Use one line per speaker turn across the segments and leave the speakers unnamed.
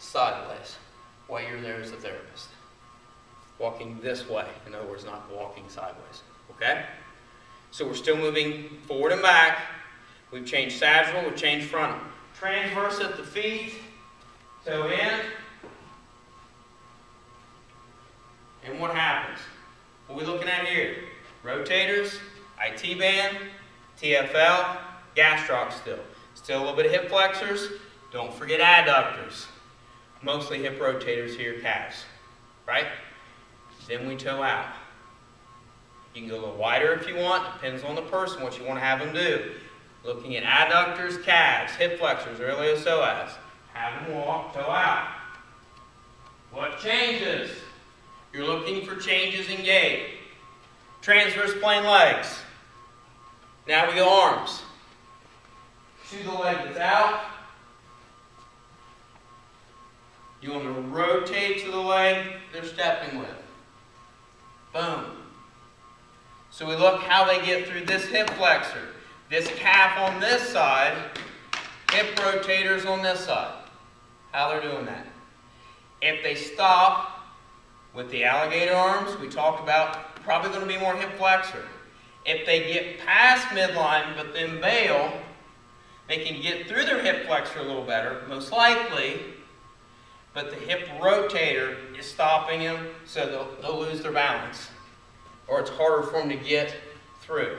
sideways while you're there as a therapist. Walking this way, in other words, not walking sideways. Okay? So we're still moving forward and back. We've changed sagittal, we've changed frontal. Transverse at the feet, toe in. And what happens? What are we looking at here? Rotators, IT band, TFL, gastroc still. Still a little bit of hip flexors. Don't forget adductors. Mostly hip rotators here, calves. Right? Then we toe out. You can go a little wider if you want. Depends on the person, what you want to have them do. Looking at adductors, calves, hip flexors, or iliopsoas. Have them walk, toe out. What changes? You're looking for changes in gait. Transverse plane legs. Now we go arms. To the leg that's out. You want to rotate to the leg they're stepping with. Boom. So we look how they get through this hip flexor. This calf on this side, hip rotators on this side. How they're doing that. If they stop with the alligator arms, we talked about probably going to be more hip flexor. If they get past midline but then bail, they can get through their hip flexor a little better, most likely, but the hip rotator is stopping them, so they'll lose their balance. Or it's harder for them to get through.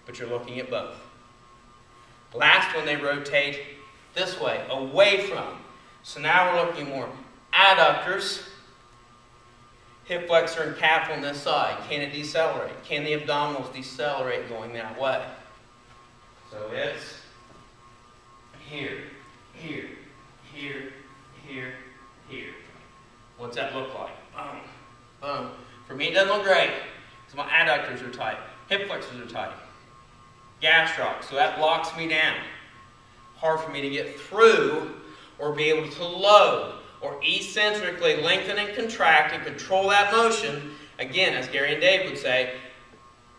But you're looking at both. Last one, they rotate this way, away from. So now we're looking more adductors, hip flexor and calf on this side. Can it decelerate? Can the abdominals decelerate going that way? So it's here, here, here, here, here. What's that look like? Boom, boom. For me, it doesn't look great because my adductors are tight. Hip flexors are tight. Gastroc, so that locks me down. Hard for me to get through or be able to load or eccentrically lengthen and contract and control that motion, again, as Gary and Dave would say,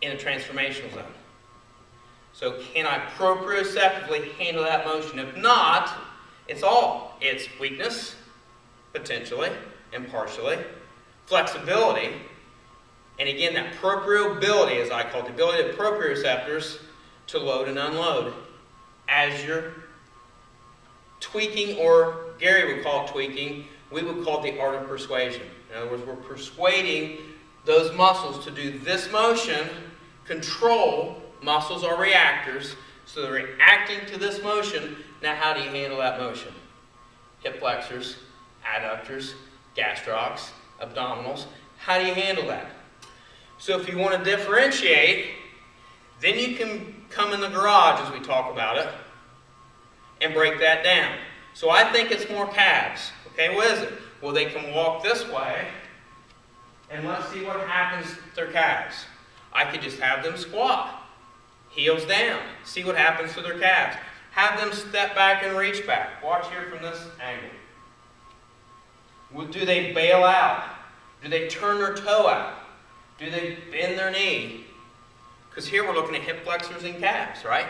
in a transformational zone. So can I proprioceptively handle that motion? If not, it's weakness, potentially, and partially, flexibility, and again, that proprioability, as I call it, the ability of proprioceptors to load and unload as you're tweaking, or Gary would call it tweaking, we would call it the art of persuasion. In other words, we're persuading those muscles to do this motion. Control, muscles are reactors, so they're reacting to this motion. Now how do you handle that motion? Hip flexors, adductors, gastrocs, abdominals. How do you handle that? So if you want to differentiate, then you can come in the garage as we talk about it and break that down. So I think it's more calves. Okay, what is it? Well, they can walk this way, and let's see what happens to their calves. I could just have them squat, heels down, see what happens to their calves. Have them step back and reach back. Watch here from this angle. Well, do they bail out? Do they turn their toe out? Do they bend their knee? Because here we're looking at hip flexors and calves, right?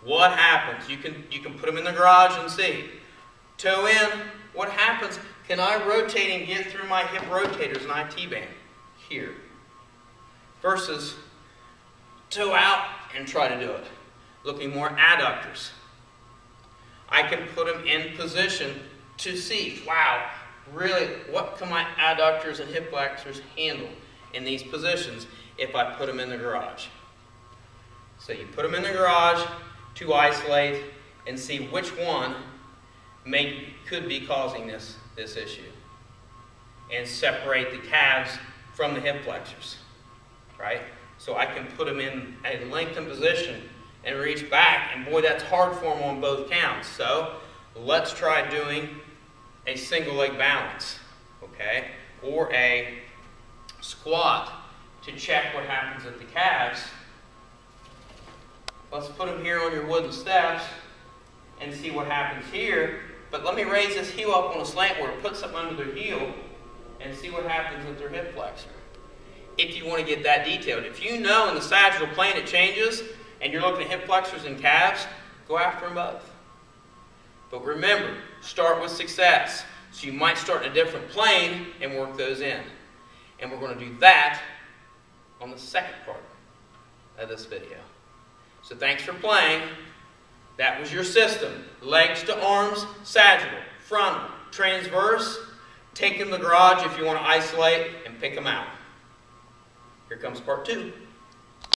What happens? You can put them in the garage and see. Toe in, what happens? Can I rotate and get through my hip rotators and IT band? Here. Versus toe out and try to do it. Looking more adductors. I can put them in position to see, wow, really, what can my adductors and hip flexors handle in these positions if I put them in the garage? So you put them in the garage to isolate and see which one could be causing this issue. And separate the calves from the hip flexors, right? So I can put them in a lengthened position and reach back, and boy, that's hard for them on both counts. So let's try doing a single leg balance, okay? Or a squat to check what happens at the calves. Let's put them here on your wooden steps and see what happens here. But let me raise this heel up on a slant where it puts something under their heel and see what happens with their hip flexor. If you want to get that detailed. If you know in the sagittal plane it changes and you're looking at hip flexors and calves, go after them both. But remember, start with success. So you might start in a different plane and work those in. And we're going to do that on the second part of this video. So thanks for playing. That was your system. Legs to arms, sagittal, frontal, transverse. Take them to the garage if you want to isolate and pick them out. Here comes part 2.